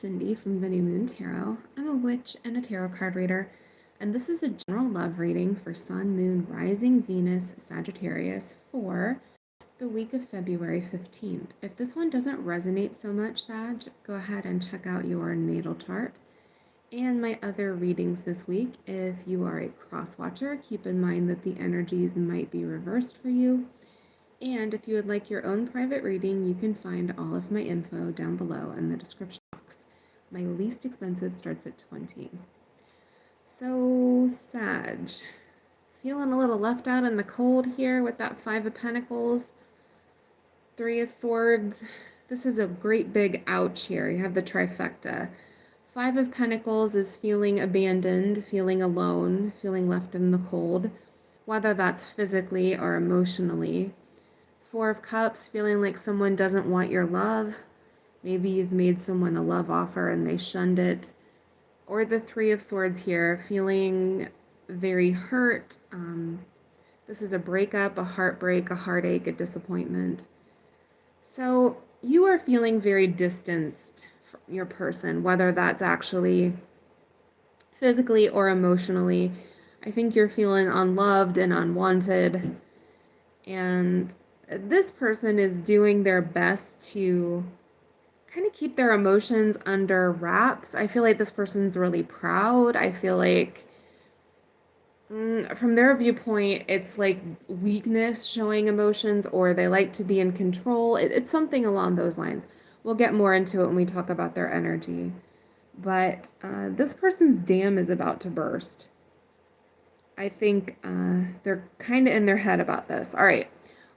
Cindy from the New Moon Tarot. I'm a witch and a tarot card reader, and this is a general love reading for Sun, Moon, Rising, Venus, Sagittarius for the week of February 15th. If this one doesn't resonate so much, Sag, go ahead and check out your natal chart and my other readings this week. If you are a cross watcher, keep in mind that the energies might be reversed for you. And if you would like your own private reading, you can find all of my info down below in the description box. My least expensive starts at $20. So, Sag, feeling a little left out in the cold here with that Five of Pentacles, Three of Swords. This is a great big ouch here. You have the trifecta. Five of Pentacles is feeling abandoned, feeling alone, feeling left in the cold, whether that's physically or emotionally. Four of Cups, feeling like someone doesn't want your love. Maybe you've made someone a love offer and they shunned it. Or the Three of Swords here, feeling very hurt. This is a breakup, a heartbreak, a heartache, a disappointment. So you are feeling very distanced from your person, whether that's actually physically or emotionally. I think you're feeling unloved and unwanted. And this person is doing their best to kind of keep their emotions under wraps. I feel like this person's really proud. I feel like from their viewpoint, it's like weakness showing emotions, or they like to be in control. It's something along those lines. We'll get more into it when we talk about their energy. But this person's dam is about to burst. I think they're kind of in their head about this. All right.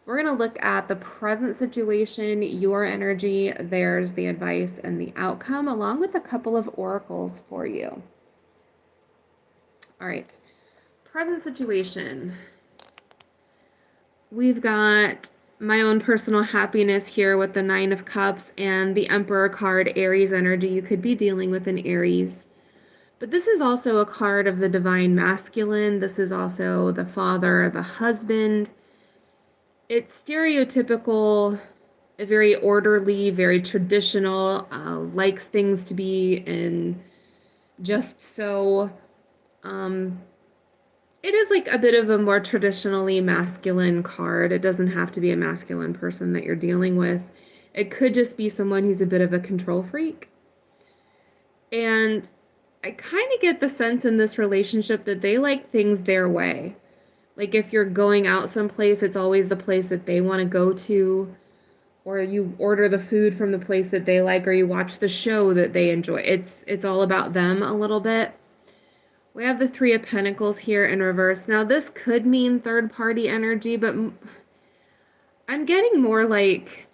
We're going to look at the present situation, your energy, theirs, the advice, and the outcome, along with a couple of oracles for you. All right. Present situation. We've got my own personal happiness here with the Nine of Cups and the Emperor card, Aries energy. You could be dealing with an Aries. But this is also a card of the divine masculine. This is also the father, the husband. It's stereotypical, very orderly, very traditional, likes things to be in just so. It is like a bit of a more traditionally masculine card. It doesn't have to be a masculine person that you're dealing with. It could just be someone who's a bit of a control freak. And I kind of get the sense in this relationship that they like things their way. Like if you're going out someplace, it's always the place that they want to go to, or you order the food from the place that they like, or you watch the show that they enjoy. It's all about them a little bit. We have the Three of Pentacles here in reverse. Now this could mean third party energy, but I'm getting more like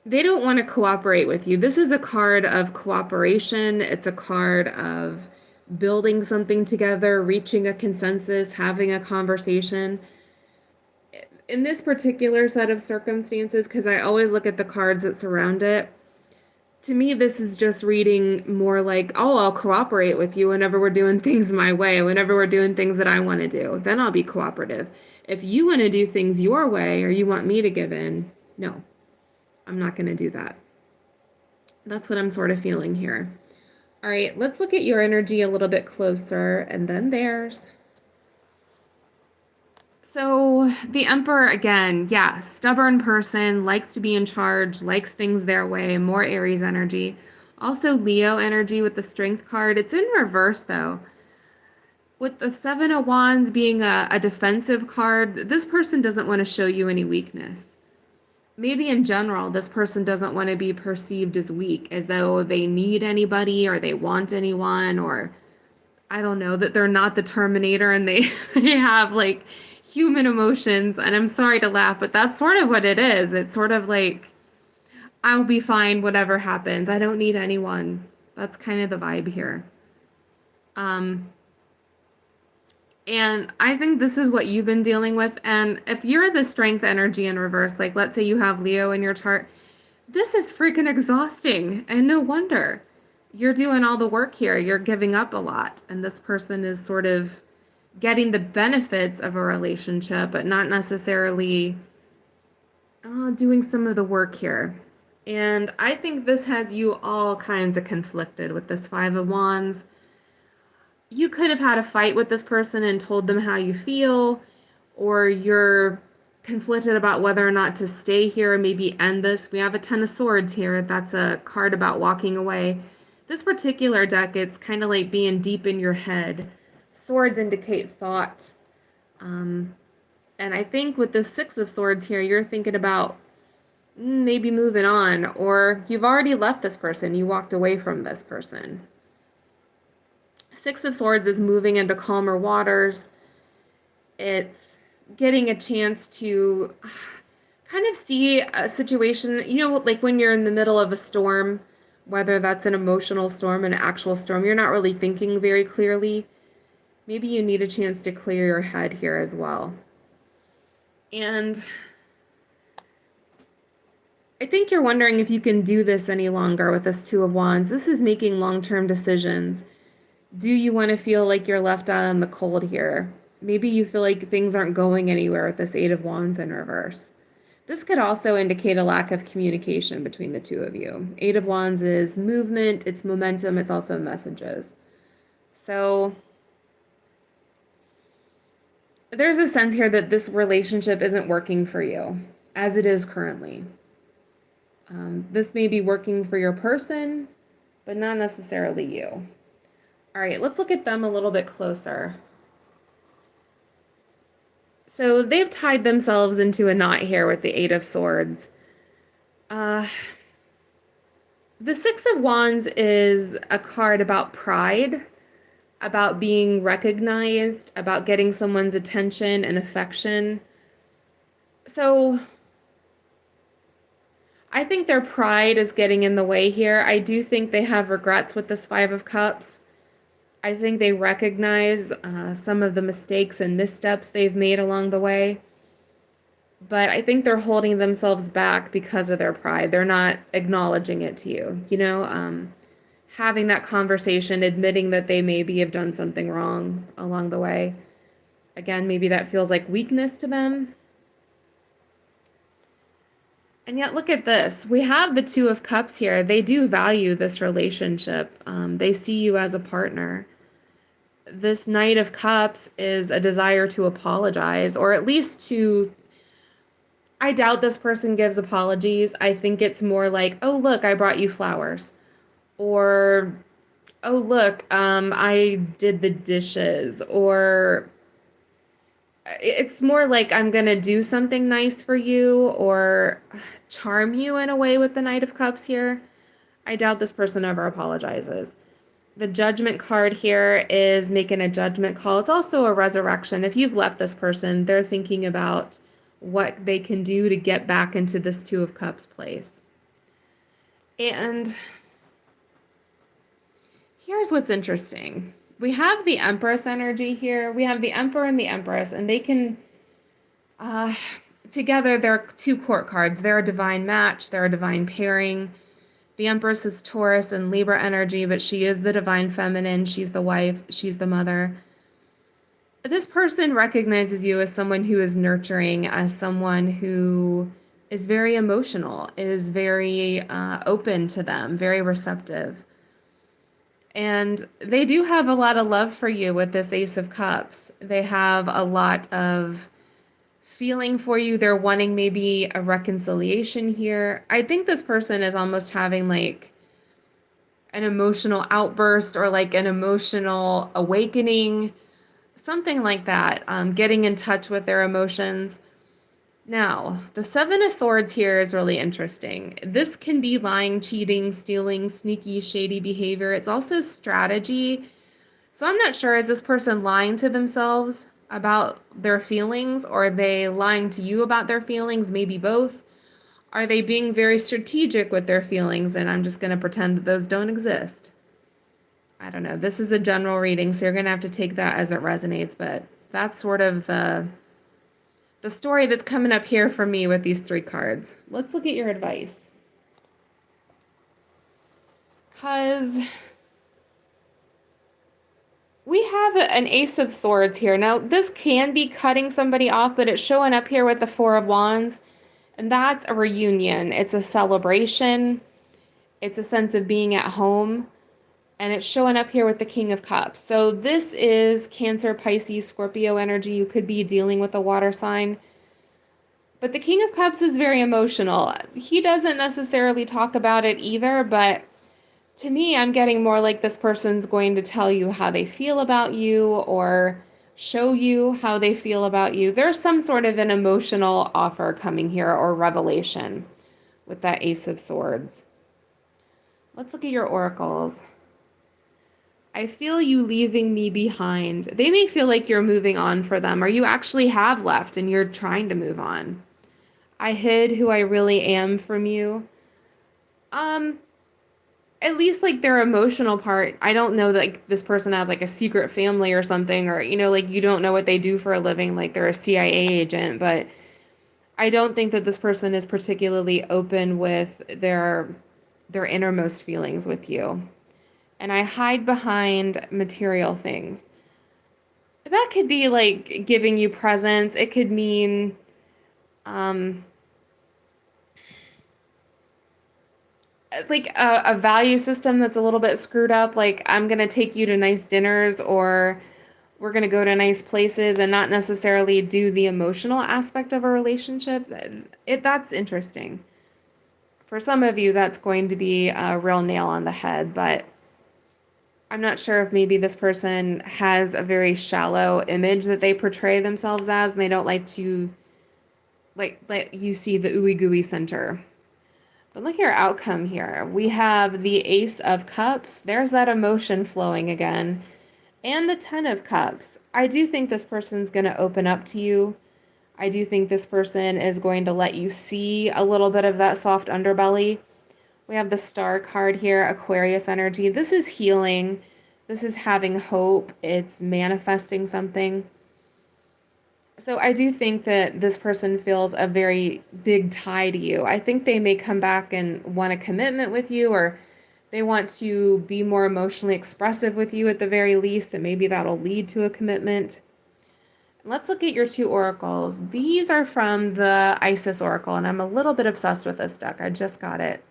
they don't want to cooperate with you. This is a card of cooperation. It's a card of building something together, reaching a consensus, having a conversation. In this particular set of circumstances, because I always look at the cards that surround it, to me, this is just reading more like, oh, I'll cooperate with you whenever we're doing things my way, whenever we're doing things that I want to do. Then I'll be cooperative. If you want to do things your way or you want me to give in, no, I'm not going to do that. That's what I'm sort of feeling here. All right, let's look at your energy a little bit closer and then theirs. So the Emperor, again, yeah, stubborn person, likes to be in charge, likes things their way, more Aries energy. Also Leo energy with the Strength card. It's in reverse though. With the Seven of Wands being a defensive card, this person doesn't want to show you any weakness. Maybe in general, this person doesn't want to be perceived as weak, as though they need anybody or they want anyone, or I don't know, that they're not the Terminator and they have like human emotions. And I'm sorry to laugh, but that's sort of what it is. It's sort of like, I'll be fine, whatever happens. I don't need anyone. That's kind of the vibe here. And I think this is what you've been dealing with. And if you're the Strength energy in reverse, like let's say you have Leo in your chart, this is freaking exhausting. And no wonder. You're doing all the work here. You're giving up a lot. And this person is sort of getting the benefits of a relationship, but not necessarily doing some of the work here. And I think this has you all kinds of conflicted with this Five of Wands. You could have had a fight with this person and told them how you feel, or you're conflicted about whether or not to stay here and maybe end this. We have a Ten of Swords here. That's a card about walking away. This particular deck, it's kind of like being deep in your head. Swords indicate thought. And I think with the Six of Swords here, you're thinking about maybe moving on, or you've already left this person. You walked away from this person. Six of Swords is moving into calmer waters. It's getting a chance to kind of see a situation, like when you're in the middle of a storm, whether that's an emotional storm, an actual storm, you're not really thinking very clearly. Maybe you need a chance to clear your head here as well. And I think you're wondering if you can do this any longer with this Two of Wands. This is making long-term decisions. Do you want to feel like you're left out in the cold here? Maybe you feel like things aren't going anywhere with this Eight of Wands in reverse. This could also indicate a lack of communication between the two of you. Eight of Wands is movement, it's momentum, it's also messages. So there's a sense here that this relationship isn't working for you as it is currently. This may be working for your person, but not necessarily you. All right, let's look at them a little bit closer. So they've tied themselves into a knot here with the Eight of Swords. The Six of Wands is a card about pride, about being recognized, about getting someone's attention and affection. So I think their pride is getting in the way here. I do think they have regrets with this Five of Cups. I think they recognize some of the mistakes and missteps they've made along the way. But I think they're holding themselves back because of their pride. They're not acknowledging it to you, having that conversation, admitting that they maybe have done something wrong along the way. Again, maybe that feels like weakness to them. And yet, look at this. We have the Two of Cups here. They do value this relationship. They see you as a partner. This Knight of Cups is a desire to apologize, or at least to... I doubt this person gives apologies. I think it's more like, oh, look, I brought you flowers. Or, oh, look, I did the dishes. Or... it's more like I'm going to do something nice for you or charm you in a way with the Knight of Cups here. I doubt this person ever apologizes. The Judgment card here is making a judgment call. It's also a resurrection. If you've left this person, they're thinking about what they can do to get back into this Two of Cups place. And here's what's interesting. We have the Empress energy here. We have the Emperor and the Empress, and they can, together, they're two court cards. They're a divine match. They're a divine pairing. The Empress is Taurus and Libra energy, but she is the divine feminine. She's the wife. She's the mother. This person recognizes you as someone who is nurturing, as someone who is very emotional, is very open to them, very receptive. And they do have a lot of love for you with this Ace of Cups. They have a lot of feeling for you. They're wanting maybe a reconciliation here. I think this person is almost having like an emotional outburst or like an emotional awakening, something like that, getting in touch with their emotions. Now, the Seven of Swords here is really interesting. This can be lying, cheating, stealing, sneaky, shady behavior. It's also strategy. So I'm not sure, is this person lying to themselves about their feelings, or are they lying to you about their feelings? Maybe both. Are they being very strategic with their feelings, and I'm just going to pretend that those don't exist? I don't know. This is a general reading, so you're going to have to take that as it resonates, but that's sort of the story that's coming up here for me with these three cards. Let's look at your advice. Because we have an Ace of Swords here. Now, this can be cutting somebody off, but it's showing up here with the Four of Wands And that's a reunion. It's a celebration. It's a sense of being at home. And it's showing up here with the King of Cups. So this is Cancer, Pisces, Scorpio energy. You could be dealing with a water sign. But the King of Cups is very emotional. He doesn't necessarily talk about it either, but to me, I'm getting more like this person's going to tell you how they feel about you or show you how they feel about you. There's some sort of an emotional offer coming here or revelation with that Ace of Swords. Let's look at your oracles. I feel you leaving me behind. They may feel like you're moving on for them, or you actually have left and you're trying to move on. I hid who I really am from you. At least like their emotional part. I don't know that like this person has like a secret family or something, or like you don't know what they do for a living, like they're a CIA agent, but I don't think that this person is particularly open with their innermost feelings with you. And I hide behind material things. That could be like giving you presents. It could mean like a value system that's a little bit screwed up, like I'm going to take you to nice dinners, or we're going to go to nice places, and not necessarily do the emotional aspect of a relationship. That's interesting. For some of you, that's going to be a real nail on the head, but I'm not sure if maybe this person has a very shallow image that they portray themselves as, and they don't like to let you see the ooey gooey center. But look at your outcome here. We have the Ace of Cups. There's that emotion flowing again. And the Ten of Cups. I do think this person's going to open up to you. I do think this person is going to let you see a little bit of that soft underbelly. We have the Star card here, Aquarius energy. This is healing. This is having hope. It's manifesting something. So I do think that this person feels a very big tie to you. I think they may come back and want a commitment with you, or they want to be more emotionally expressive with you at the very least, and maybe that'll lead to a commitment. Let's look at your two oracles. These are from the Isis Oracle, and I'm a little bit obsessed with this deck. I just got it.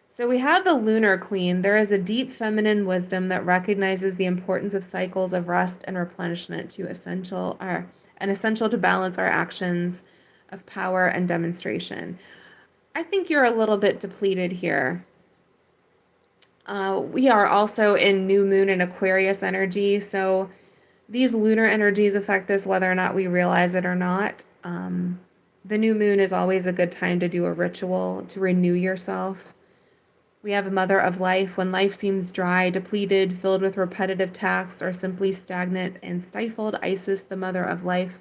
So we have the Lunar Queen. There is a deep feminine wisdom that recognizes the importance of cycles of rest and replenishment and essential to balance our actions of power and demonstration. I think you're a little bit depleted here. We are also in new moon and Aquarius energy, so these lunar energies affect us whether or not we realize it or not. The new moon is always a good time to do a ritual to renew yourself. We have a Mother of Life. When life seems dry, depleted, filled with repetitive tasks, or simply stagnant and stifled, Isis, the Mother of Life,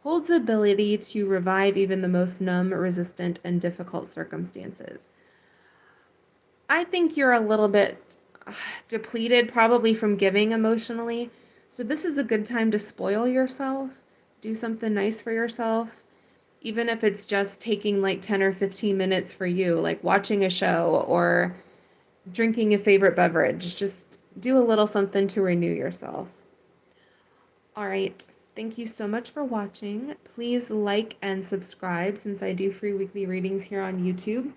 holds the ability to revive even the most numb, resistant, and difficult circumstances. I think you're a little bit depleted, probably from giving emotionally. So this is a good time to spoil yourself, do something nice for yourself, even if it's just taking like 10 or 15 minutes for you, like watching a show or drinking a favorite beverage. Just do a little something to renew yourself. All right. Thank you so much for watching. Please like and subscribe, since I do free weekly readings here on YouTube.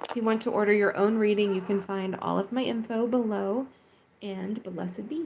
If you want to order your own reading, you can find all of my info below, and blessed be.